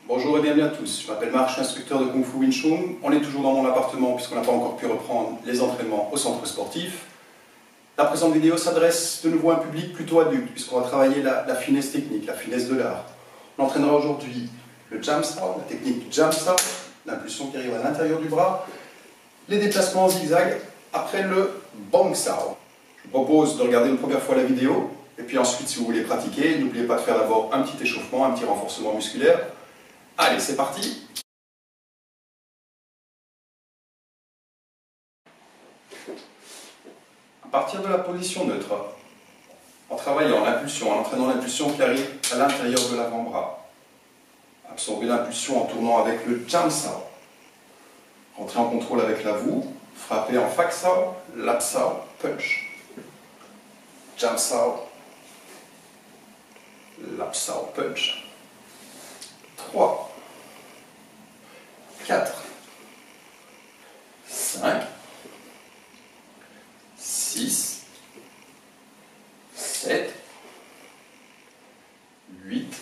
Bonjour et bienvenue à tous, je m'appelle Marc, je suis instructeur de Kung Fu Wing Chun. On est toujours dans mon appartement puisqu'on n'a pas encore pu reprendre les entraînements au centre sportif. La présente vidéo s'adresse de nouveau à un public plutôt adulte puisqu'on va travailler la finesse technique, la finesse de l'art. On entraînera aujourd'hui le Jam Sao, la technique Jam Sao, l'impulsion qui arrive à l'intérieur du bras, les déplacements en zigzag après le Bang Sao. Je vous propose de regarder une première fois la vidéo et puis ensuite si vous voulez pratiquer, n'oubliez pas de faire d'abord un petit échauffement, un petit renforcement musculaire. Allez, c'est parti! À partir de la position neutre, en travaillant l'impulsion, en entraînant l'impulsion qui arrive à l'intérieur de l'avant-bras, absorber l'impulsion en tournant avec le Jam Sao, rentrer en contrôle avec la voue, frapper en Fak Sao, Lap Sao, Punch, Jam Sao, Lap Sao, Punch. 3, 4, 5, 6, 7, 8,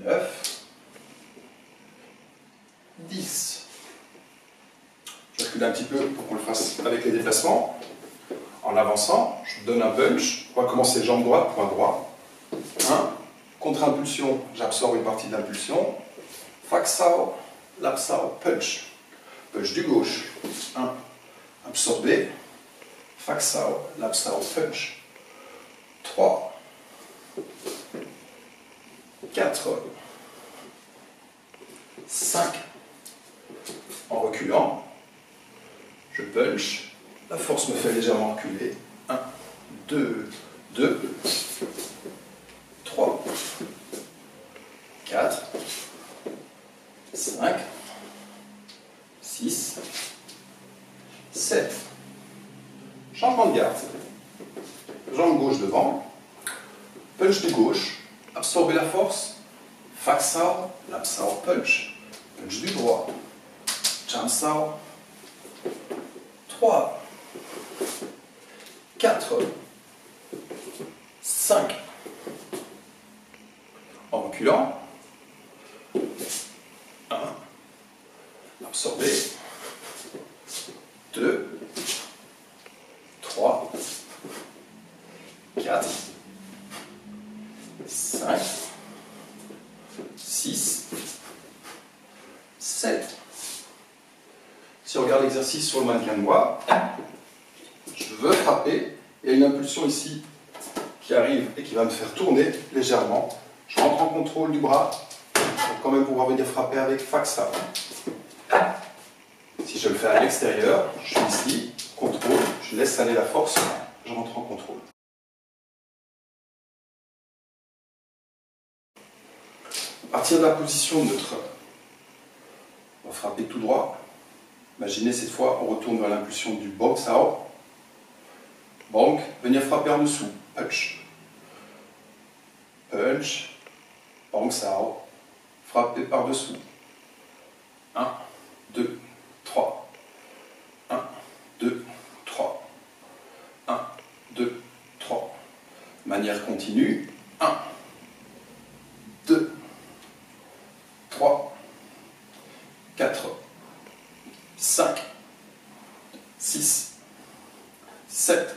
9, 10. Je recule un petit peu pour qu'on le fasse avec les déplacements. En avançant, je donne un punch. On va commencer jambe droite, point droit. 1. Contre-impulsion, j'absorbe une partie de l'impulsion. Fak Sao, Lap Sao, Punch. Punch du gauche. 1. Absorbé. Fak Sao, Lap Sao, Punch. 3. 4. 5. En reculant, je punch. La force me fait légèrement reculer. 1, 2, 2. 3, 4, 5, 6, 7. Changement de garde. Jambe gauche devant. Punch du gauche. Absorber la force. Fak Sao, Lap Sao, Punch. Punch du droit. Jam Sao. 3, 4, 5. En reculant, 1, absorber, 2, 3, 4, 5, 6, 7. Si on regarde l'exercice sur le mannequin de bois, je veux frapper, il y a une impulsion ici qui arrive et qui va me faire tourner légèrement. Je rentre en contrôle du bras pour quand même pouvoir venir frapper avec Fak Sao. Si je le fais à l'extérieur, je suis ici, contrôle, je laisse aller la force, je rentre en contrôle. À partir de la position neutre, on va frapper tout droit. Imaginez cette fois, on retourne vers l'impulsion du Bang Sao. Bang, venir frapper en dessous, punch. Punch. Bang Sao, frapper par-dessous. 1, 2, 3. 1, 2, 3. 1, 2, 3. Manière continue. 1, 2, 3, 4, 5, 6, 7,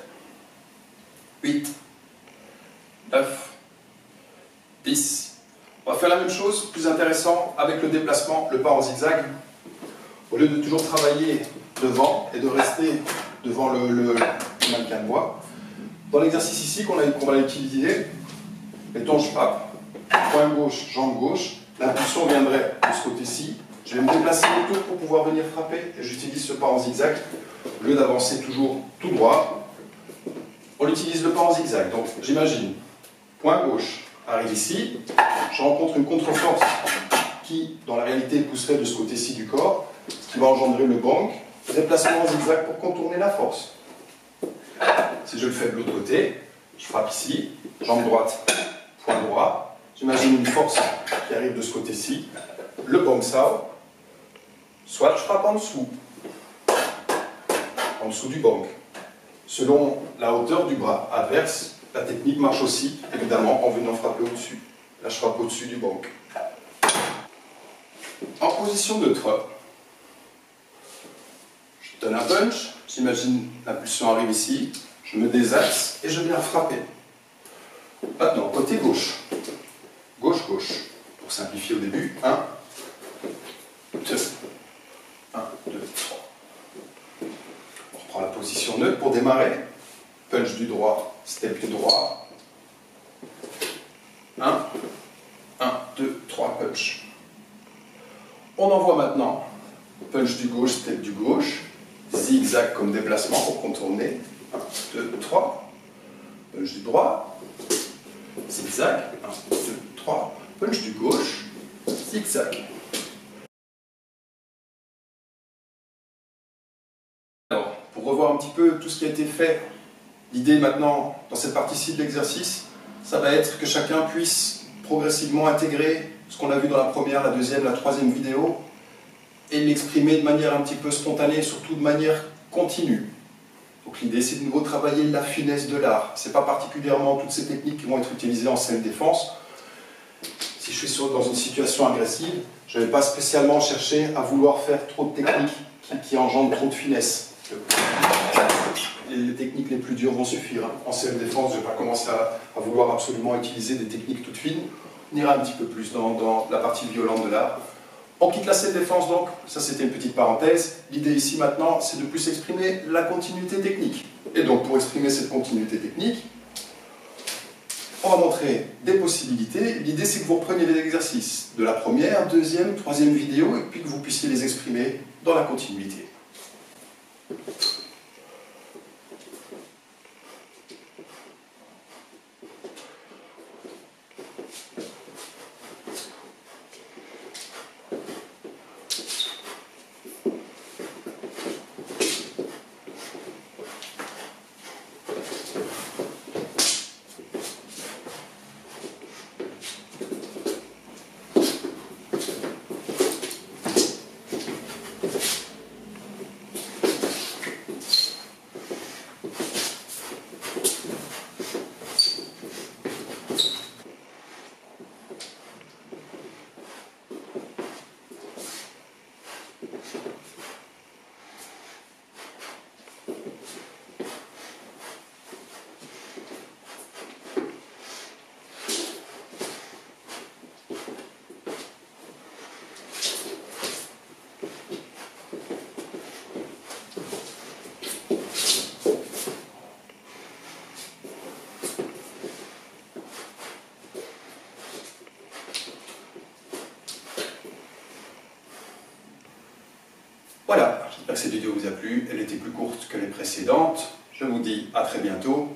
8, 9, 10. On va faire la même chose, plus intéressant, avec le déplacement, le pas en zigzag. Au lieu de toujours travailler devant et de rester devant le mannequin de bois. Dans l'exercice ici qu'on va utiliser, mettons je frappe, poing gauche, jambe gauche, l'impulsion viendrait de ce côté-ci. Je vais me déplacer autour pour pouvoir venir frapper et j'utilise ce pas en zigzag. Au lieu d'avancer toujours tout droit, on utilise le pas en zigzag. Donc j'imagine, Point gauche arrive ici, je rencontre une contre-force qui, dans la réalité, pousserait de ce côté-ci du corps, ce qui va engendrer le bank, déplacement en zigzag pour contourner la force. Si je le fais de l'autre côté, je frappe ici, jambe droite, point droit, j'imagine une force qui arrive de ce côté-ci, le bank sao, soit je frappe en dessous du bank. Selon la hauteur du bras adverse, la technique marche aussi, évidemment, en venant frapper au-dessus. Là, je frappe au-dessus du banc. En position neutre, je donne un punch, j'imagine l'impulsion arrive ici, je me désaxe et je viens frapper. Maintenant, côté gauche. Gauche-gauche. Pour simplifier au début, 1, 2, 1, 2, 3. On reprend la position neutre pour démarrer. Punch du droit, step du droit. 1, 2, 3, punch. On envoie maintenant punch du gauche, step du gauche, zigzag comme déplacement pour contourner. 1, 2, 3. Punch du droit, zigzag. 1, 2, 3. Punch du gauche, zigzag. Alors, pour revoir un petit peu tout ce qui a été fait, l'idée maintenant, dans cette partie-ci de l'exercice, ça va être que chacun puisse progressivement intégrer ce qu'on a vu dans la première, la deuxième, la troisième vidéo et l'exprimer de manière un petit peu spontanée et surtout de manière continue. Donc l'idée, c'est de nouveau travailler la finesse de l'art. Ce n'est pas particulièrement toutes ces techniques qui vont être utilisées en self-défense. Si je suis dans une situation agressive, je ne vais pas spécialement chercher à vouloir faire trop de techniques qui engendrent trop de finesse. Les techniques les plus dures vont suffire. En self-défense, je ne vais pas commencer à vouloir absolument utiliser des techniques toutes fines. On ira un petit peu plus dans la partie violente de l'art. On quitte la self-défense donc, ça c'était une petite parenthèse. L'idée ici maintenant, c'est de plus exprimer la continuité technique. Et donc pour exprimer cette continuité technique, on va montrer des possibilités. L'idée c'est que vous repreniez les exercices de la première, deuxième, troisième vidéo et puis que vous puissiez les exprimer dans la continuité. Voilà, j'espère que cette vidéo vous a plu. Elle était plus courte que les précédentes. Je vous dis à très bientôt.